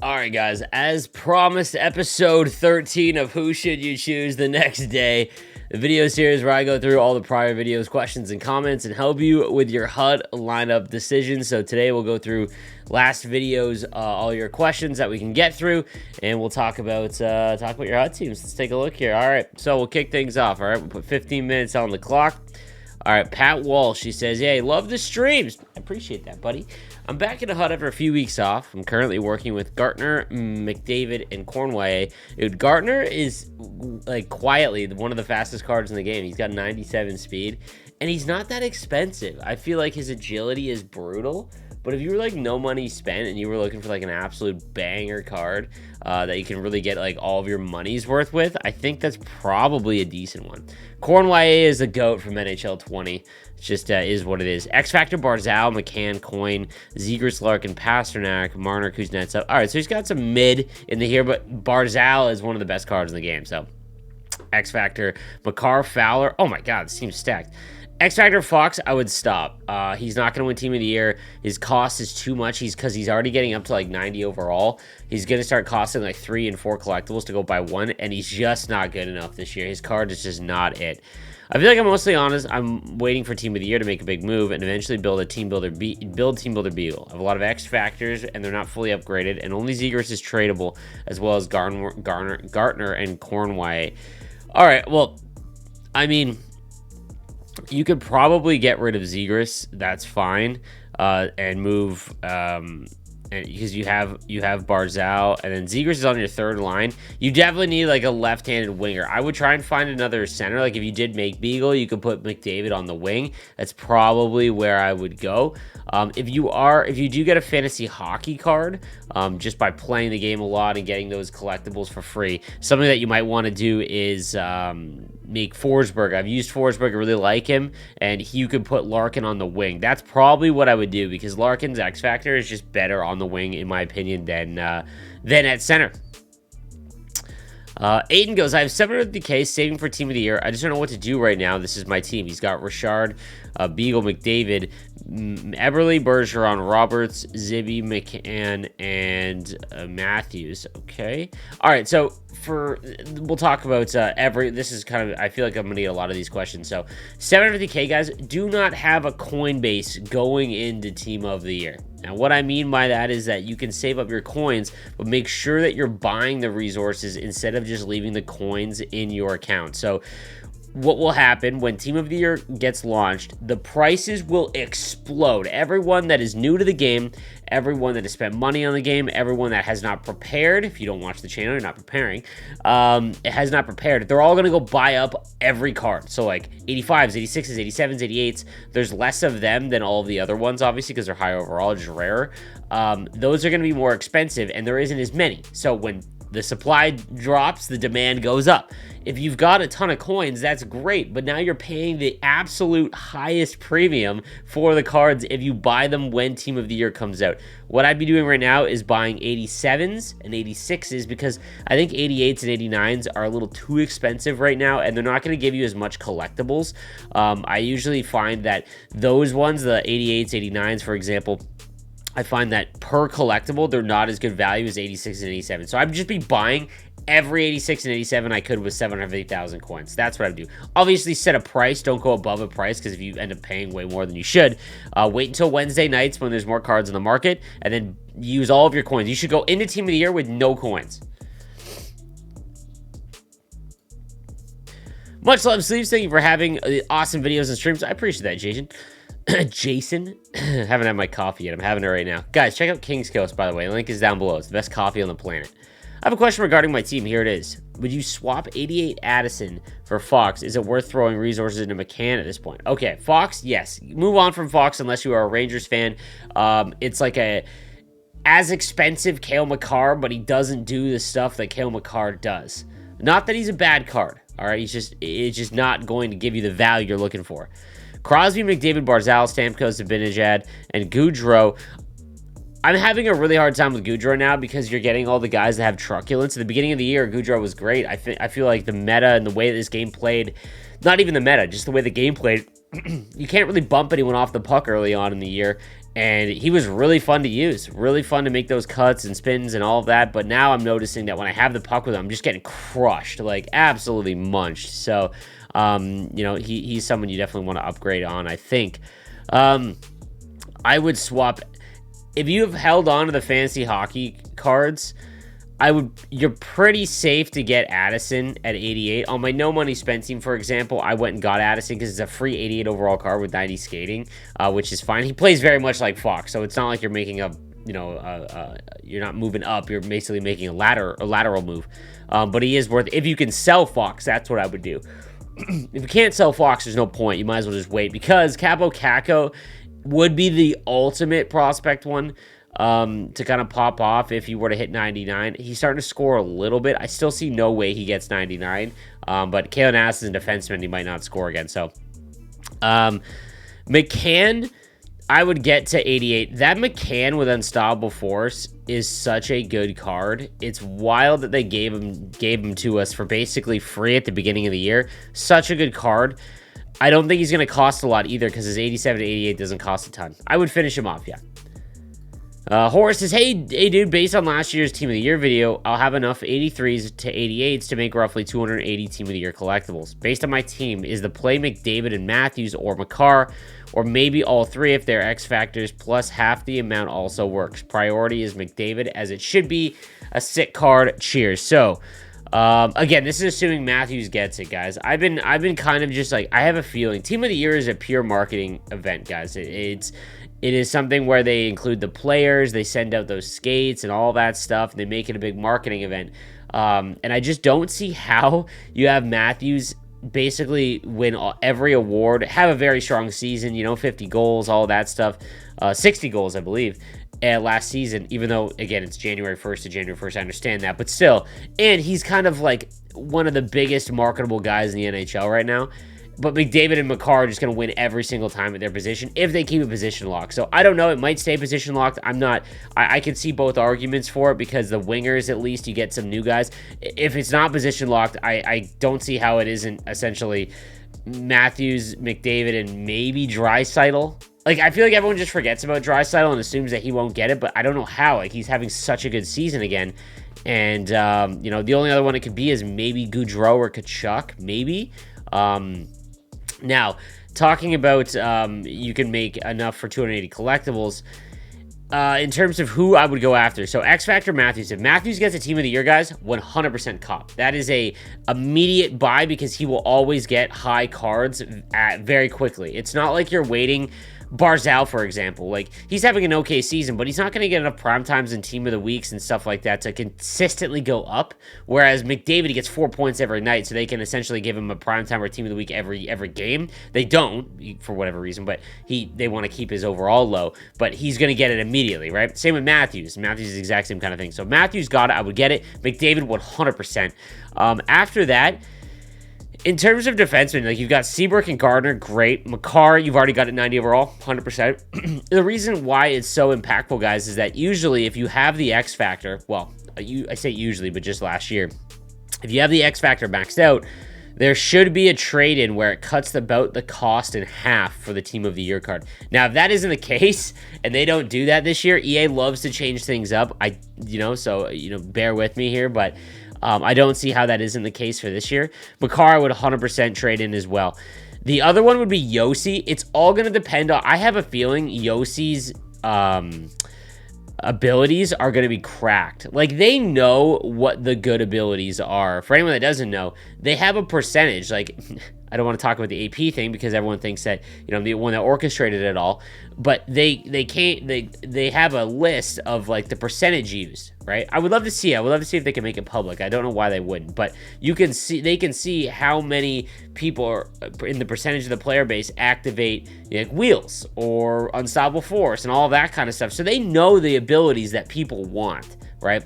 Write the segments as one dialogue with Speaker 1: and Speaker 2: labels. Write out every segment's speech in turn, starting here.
Speaker 1: All right, guys, as promised, episode 13 of Who Should You Choose the Next Day, the video series where I go through all the prior videos, questions, and comments and help you with your HUD lineup decisions. So today we'll go through last video's all your questions that we can get through, and we'll talk about your HUD teams. Let's take a look here. All right, so we'll kick things off. All right, we'll put 15 minutes on the clock. All right, Pat Walsh, she says, "Yay, love the streams." I appreciate that, buddy. I'm back in the HUD after a few weeks off. I'm currently working with Gartner, McDavid, and Cornway. Dude, Gartner is, like, quietly one of the fastest cards in the game. He's got 97 speed, and he's not that expensive. I feel like his agility is brutal, but if you were, like, no money spent and you were looking for, like, an absolute banger card that you can really get, like, all of your money's worth with, I think that's probably a decent one. Cornway is the GOAT from NHL 20. It just is what it is. X Factor, Barzal, McCann, Coyne, Zegras, Larkin, Pasternak, Marner, Kuznetsov. All right, so he's got some mid in the here, but Barzal is one of the best cards in the game. So X Factor, Makar, Fowler. Oh my God, this team's stacked. X Factor Fox, I would stop. He's not going to win Team of the Year. His cost is too much. Because he's already getting up to like 90 overall. He's going to start costing like 3 and 4 collectibles to go buy one, and he's just not good enough this year. His card is just not it. I feel like I'm mostly honest. I'm waiting for Team of the Year to make a big move and eventually build Team Builder Beagle. I have a lot of X Factors, and they're not fully upgraded, and only Zegras is tradable, as well as Gartner and Cornway. All right, well, I mean, you could probably get rid of Zegras. That's fine, and move, and because you have Barzal, and then Zegras is on your third line. You definitely need like a left-handed winger. I would try and find another center. Like if you did make Beagle, you could put McDavid on the wing. That's probably where I would go. If you do get a fantasy hockey card, just by playing the game a lot and getting those collectibles for free, something that you might want to do is make Forsberg. I've used Forsberg, I really like him, and you could put Larkin on the wing. That's probably what I would do, because Larkin's X Factor is just better on the wing, in my opinion, than at center. Aiden goes, "I have 700k saving for Team of the Year. I just don't know what to do right now. This is my team." He's got Richard, Beagle, McDavid, Eberle, Bergeron, Roberts, Zibby, McCann, and Matthews. Okay. All right. So we'll talk about this is kind of, I feel like I'm going to get a lot of these questions. So 750k guys do not have a coin base going into Team of the Year. Now, what I mean by that is that you can save up your coins, but make sure that you're buying the resources instead of just leaving the coins in your account. So what will happen when Team of the Year gets launched, the prices will explode. Everyone that is new to the game, everyone that has spent money on the game, everyone that has not prepared, if you don't watch the channel, you're not preparing, it has not prepared, they're all going to go buy up every card. So like 85s, 86s, 87s, 88s, there's less of them than all of the other ones, obviously, because they're high overall, just rarer. Those are going to be more expensive, and there isn't as many. So when the supply drops, the demand goes up. If you've got a ton of coins, that's great, but now you're paying the absolute highest premium for the cards if you buy them when Team of the Year comes out. What I'd be doing right now is buying 87s and 86s, because I think 88s and 89s are a little too expensive right now, and they're not going to give you as much collectibles. I usually find that those ones, the 88s, 89s, for example, I find that per collectible, they're not as good value as 86 and 87. So I'd just be buying every 86 and 87 I could with 750,000 coins. That's what I would do. Obviously, set a price. Don't go above a price, because if you end up paying way more than you should, wait until Wednesday nights when there's more cards in the market, and then use all of your coins. You should go into Team of the Year with no coins. Much love, Sleeves. Thank you for having awesome videos and streams. I appreciate that, Jason. Jason, haven't had my coffee yet. I'm having it right now. Guys, check out King's Coast, by the way. The link is down below. It's the best coffee on the planet. I have a question regarding my team. Here it is. Would you swap 88 Addison for Fox? Is it worth throwing resources into McCann at this point? Okay, Fox, yes. Move on from Fox unless you are a Rangers fan. It's like as expensive Cale Makar, but he doesn't do the stuff that Cale Makar does. Not that he's a bad card. All right, it's just not going to give you the value you're looking for. Crosby, McDavid, Barzal, Stamkos, Zibanejad, and Gaudreau. I'm having a really hard time with Gaudreau now, because you're getting all the guys that have truculence. At the beginning of the year, Gaudreau was great. I feel like the meta and the way this game played, not even the meta, just the way the game played, you can't really bump anyone off the puck early on in the year, And he was really fun to use, really fun to make those cuts and spins and all of that. But now I'm noticing that when I have the puck with him, I'm just getting crushed, like absolutely munched. So, you know, he's someone you definitely want to upgrade on, I think. I would swap. If you have held on to the fantasy hockey cards, you're pretty safe to get Addison at 88. On my no money spent team, for example, I went and got Addison because it's a free 88 overall card with 90 skating, which is fine. He plays very much like Fox, so it's not like you're making a, you know, you're not moving up. You're basically making a lateral move. But he is worth, if you can sell Fox, that's what I would do. If you can't sell Fox, there's no point. You might as well just wait, because Kaapo Kakko would be the ultimate prospect one to kind of pop off if he were to hit 99. He's starting to score a little bit. I still see no way he gets 99, but Kalen Ass is a defenseman. He might not score again. So McCann, I would get to 88. That McCann with Unstoppable Force is such a good card. It's wild that they gave him to us for basically free at the beginning of the year. Such a good card. I don't think he's going to cost a lot either, because his 87 to 88 doesn't cost a ton. I would finish him off, yeah. Horace says, hey, dude, based on last year's Team of the Year video, I'll have enough 83s to 88s to make roughly 280 Team of the Year collectibles. Based on my team, is the play McDavid and Matthews or Makar, or maybe all three if they're X factors, plus half the amount also works. Priority is McDavid, as it should be. A sick card. Cheers. So, again, this is assuming Matthews gets it, guys. I've been kind of just like, I have a feeling Team of the Year is a pure marketing event, guys. It is something where they include the players, they send out those skates and all that stuff, and they make it a big marketing event. And I just don't see how you have Matthews basically win every award, have a very strong season, you know, 50 goals, all that stuff, 60 goals, I believe, last season, even though, again, it's January 1st to January 1st, I understand that, but still, and he's kind of like one of the biggest marketable guys in the NHL right now. But McDavid and Makar are just going to win every single time at their position if they keep a position locked. So I don't know. It might stay position locked. I can see both arguments for it, because the wingers, at least you get some new guys. If it's not position locked, I don't see how it isn't essentially Matthews, McDavid, and maybe Draisaitl. Like, I feel like everyone just forgets about Draisaitl and assumes that he won't get it, but I don't know how. Like, he's having such a good season again. And, you know, the only other one it could be is maybe Gaudreau or Tkachuk, maybe. Now, talking about you can make enough for 280 collectibles, in terms of who I would go after. So, X Factor Matthews. If Matthews gets a Team of the Year, guys, 100% cop. That is a immediate buy, because he will always get high cards very quickly. It's not like you're waiting. Barzal, for example, like, he's having an okay season, but he's not going to get enough prime times and Team of the Weeks and stuff like that to consistently go up. Whereas McDavid, he gets 4 points every night, so they can essentially give him a prime time or Team of the Week every game. They don't, for whatever reason, but they want to keep his overall low, but he's going to get it immediately, right? Same with Matthews. Matthews is the exact same kind of thing. So Matthews got it, I would get it. McDavid, 100%. After that, in terms of defensemen, like, you've got Seabrook and Gardner, great. Makar, you've already got it 90 overall, 100%. The reason why it's so impactful, guys, is that usually if you have the X Factor, well, I say usually, but just last year, if you have the X Factor maxed out, there should be a trade-in where it cuts about the cost in half for the Team of the Year card. Now, if that isn't the case, and they don't do that this year, EA loves to change things up. So bear with me here, but I don't see how that isn't the case for this year. Makar would 100% trade in as well. The other one would be Yossi. It's all going to depend on... I have a feeling Yossi's abilities are going to be cracked. Like, they know what the good abilities are. For anyone that doesn't know, they have a percentage. Like, I don't want to talk about the AP thing, because everyone thinks that, I'm the one that orchestrated it all. But they have a list of, like, the percentage used, right? I would love to see if they can make it public. I don't know why they wouldn't, but they can see how many people are in the percentage of the player base activate, like, Wheels or Unstoppable Force and all that kind of stuff. So they know the abilities that people want, right?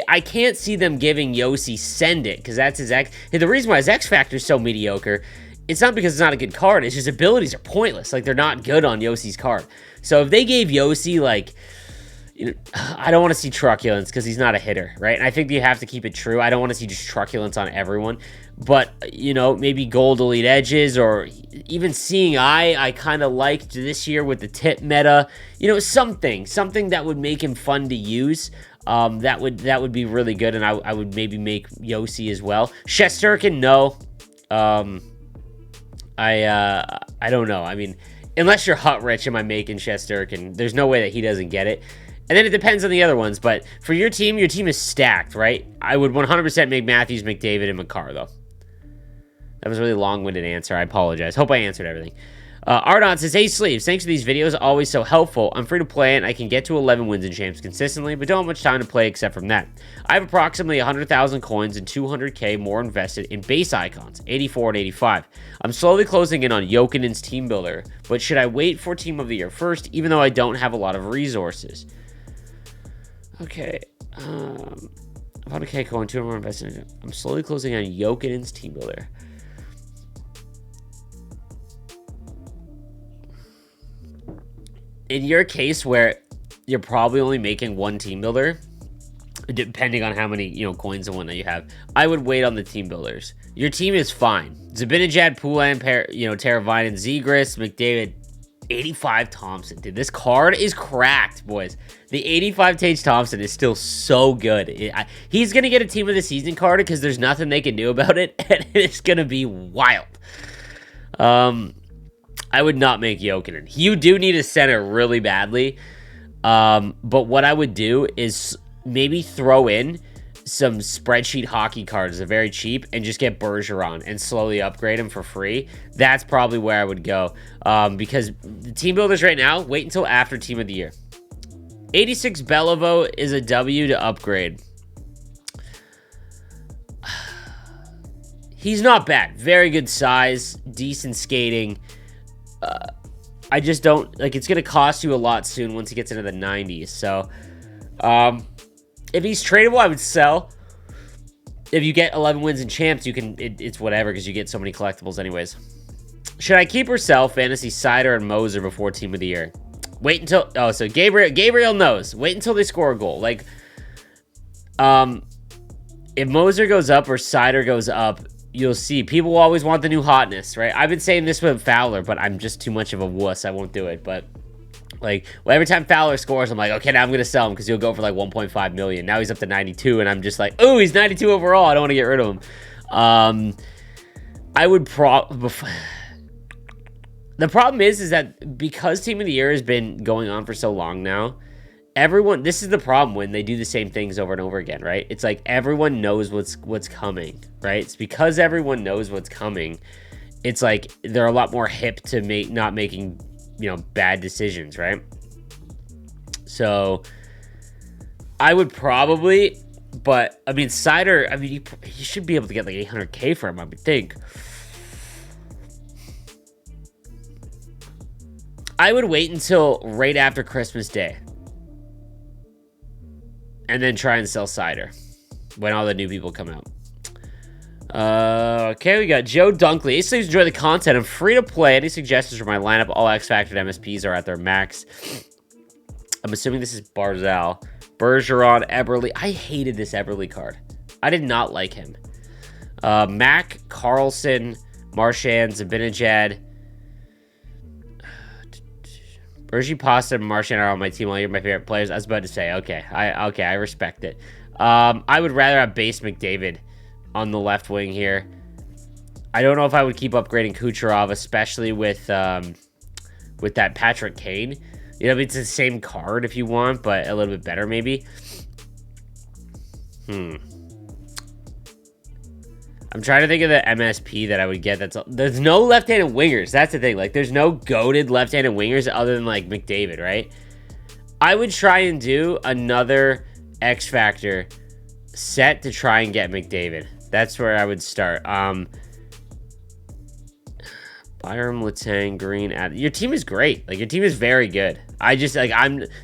Speaker 1: I can't see them giving Yossi Send It, because that's his X. The reason why his X Factor is so mediocre, it's not because it's not a good card. It's just abilities are pointless. Like, they're not good on Yossi's card. So if they gave Yossi, like, I don't want to see truculence because he's not a hitter, right? And I think you have to keep it true. I don't want to see just truculence on everyone. But, maybe gold elite edges or even seeing eye, I kind of liked this year with the tip meta. Something that would make him fun to use. That would be really good, and I would maybe make Yossi as well. Shesterkin, no. I don't know. I mean, unless you're hut rich, am I making Shesterkin? There's no way that he doesn't get it. And then it depends on the other ones. But for your team is stacked, right? I would 100% make Matthews, McDavid, and Makar, though. That was a really long-winded answer. I apologize. Hope I answered everything. Ardon says, hey, Sleeves, thanks for these videos. Always so helpful. I'm free to play, and I can get to 11 wins and champs consistently, but don't have much time to play except from that. I have approximately 100,000 coins and 200k more invested in base icons, 84 and 85. I'm slowly closing in on Jokinen's team builder, but should I wait for team of the year first, even though I don't have a lot of resources? Okay. 100k coin, 200 more invested in. I'm slowly closing on Jokinen's team builder. In your case where you're probably only making one team builder, depending on how many, coins and whatnot you have, I would wait on the team builders. Your team is fine. Zibanejad, Poulin, Teravainen, Zegras, McDavid, 85 Thompson. Dude, this card is cracked, boys. The 85 Tage Thompson is still so good. He's going to get a team of the season card because there's nothing they can do about it, and it's going to be wild. I would not make Jokinen. You do need a center really badly. But what I would do is maybe throw in some spreadsheet hockey cards that are very cheap and just get Bergeron and slowly upgrade him for free. That's probably where I would go. Because the team builders right now, wait until after team of the year. 86 Beliveau is a W to upgrade. He's not bad. Very good size, decent skating. I just don't it's going to cost you a lot soon once he gets into the 90s. So, if he's tradable, I would sell. If you get 11 wins and champs, you can. It's whatever because you get so many collectibles, anyways. Should I keep or sell Fantasy Cider and Moser before Team of the Year? Wait until. Oh, so Gabriel knows. Wait until they score a goal. If Moser goes up or Cider goes up, you'll see people will always want the new hotness, right? I've been saying this with Fowler, but I'm just too much of a wuss. I won't do it. But every time Fowler scores, I'm like, okay, now I'm gonna sell him because he'll go for 1.5 million. Now he's up to 92, and I'm just like, oh, he's 92 overall. I don't want to get rid of him. I would The problem is that because Team of the Year has been going on for so long now, this is the problem when they do the same things over and over again, right? It's like everyone knows what's coming, right? It's because everyone knows what's coming. It's like they're a lot more hip to not making, bad decisions, right? So I would probably, but I mean, Cider, you should be able to get 800k for him, I would think. I would wait until right after Christmas Day. And then try and sell Cider when all the new people come out. Okay, we got Joe Dunkley. Hey, please enjoy the content. I'm free to play. Any suggestions for my lineup? All X-Factor MSPs are at their max. I'm assuming this is Barzal. Bergeron, Eberle. I hated this Eberle card. I did not like him. Mac, Carlson, Marchand, Zibanejad. Bergie, Pasta, and Marchand are on my team. All you're my favorite players. I was about to say, okay, I respect it. I would rather have base McDavid on the left wing here. I don't know if I would keep upgrading Kucherov, especially with that Patrick Kane. It's the same card if you want, but a little bit better maybe. I'm trying to think of the MSP that I would get. There's no left-handed wingers. That's the thing. There's no goated left-handed wingers other than McDavid, right? I would try and do another X Factor set to try and get McDavid. That's where I would start. Byram, Letang, Green, your team is great. Your team is very good. I just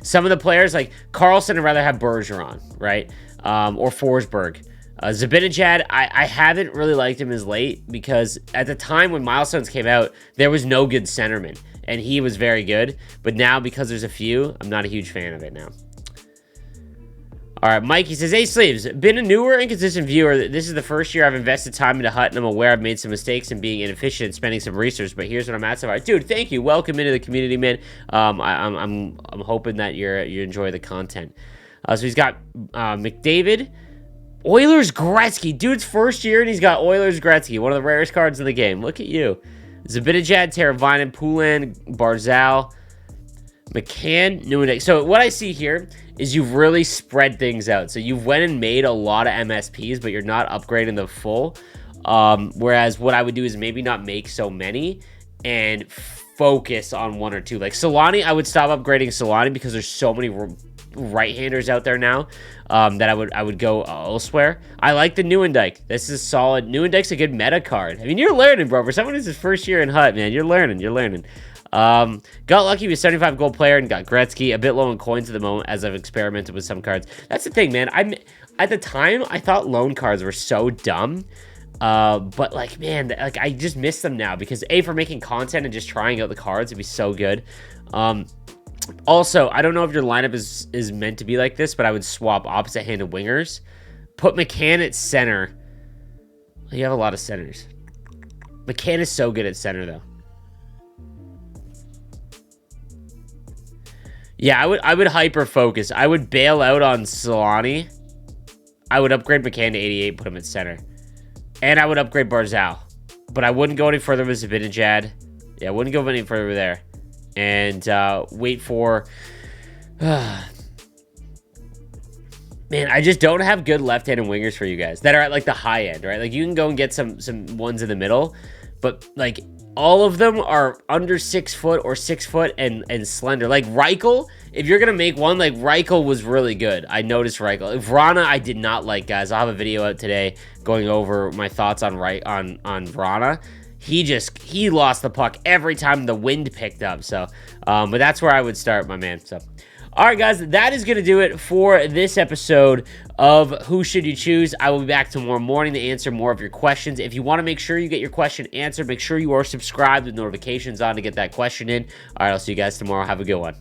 Speaker 1: some of the players Carlson. I'd rather have Bergeron, right? Or Forsberg. Zibanejad, I haven't really liked him as late because at the time when Milestones came out, there was no good centerman, and he was very good. But now, because there's a few, I'm not a huge fan of it now. All right, Mikey says, hey, Sleeves, been a newer and consistent viewer. This is the first year I've invested time into Hut, and I'm aware I've made some mistakes in being inefficient and spending some research, but here's what I'm at so far. Dude, thank you. Welcome into the community, man. I'm hoping that you enjoy the content. So he's got McDavid, Oilers Gretzky. Dude's first year, and he's got Oilers Gretzky, one of the rarest cards in the game. Look at you. Zibanejad, Teravainen, Poulin, Barzal, McCann, Nieuwendyk. So what I see here is you've really spread things out. So you've went and made a lot of MSPs, but you're not upgrading the full. Whereas what I would do is maybe not make so many and focus on one or two. Like Solani, I would stop upgrading Solani because there's so many right-handers out there now that I would go elsewhere. I like the Nieuwendyk. This is solid. Nieuwendyk's a good meta card. I mean, you're learning, bro. For someone who's his first year in Hut, man, you're learning. Got lucky with 75 gold player and got Gretzky. A bit low in coins at the moment as I've experimented with some cards. That's the thing, man. At the time, I thought loan cards were so dumb. But like, man, like I just miss them now because for making content and just trying out the cards, it'd be so good. Also, I don't know if your lineup is meant to be like this, but I would swap opposite-handed wingers. Put McCann at center. You have a lot of centers. McCann is so good at center, though. Yeah, I would hyper-focus. I would bail out on Solani. I would upgrade McCann to 88, put him at center. And I would upgrade Barzal. But I wouldn't go any further with Zibanejad. Yeah, I wouldn't go any further there. And wait for... Man, I just don't have good left-handed wingers for you guys that are at, like, the high end, right? Like, you can go and get some ones in the middle, but, like, all of them are under 6 foot or 6 foot and slender. Like, Reichel, if you're going to make one, like, Reichel was really good. I noticed Reichel. Vrana, I did not like, guys. I'll have a video out today going over my thoughts on Vrana. He lost the puck every time the wind picked up. So, but that's where I would start, my man. So, all right, guys, that is going to do it for this episode of Who Should You Choose. I will be back tomorrow morning to answer more of your questions. If you want to make sure you get your question answered, make sure you are subscribed with notifications on to get that question in. All right, I'll see you guys tomorrow. Have a good one.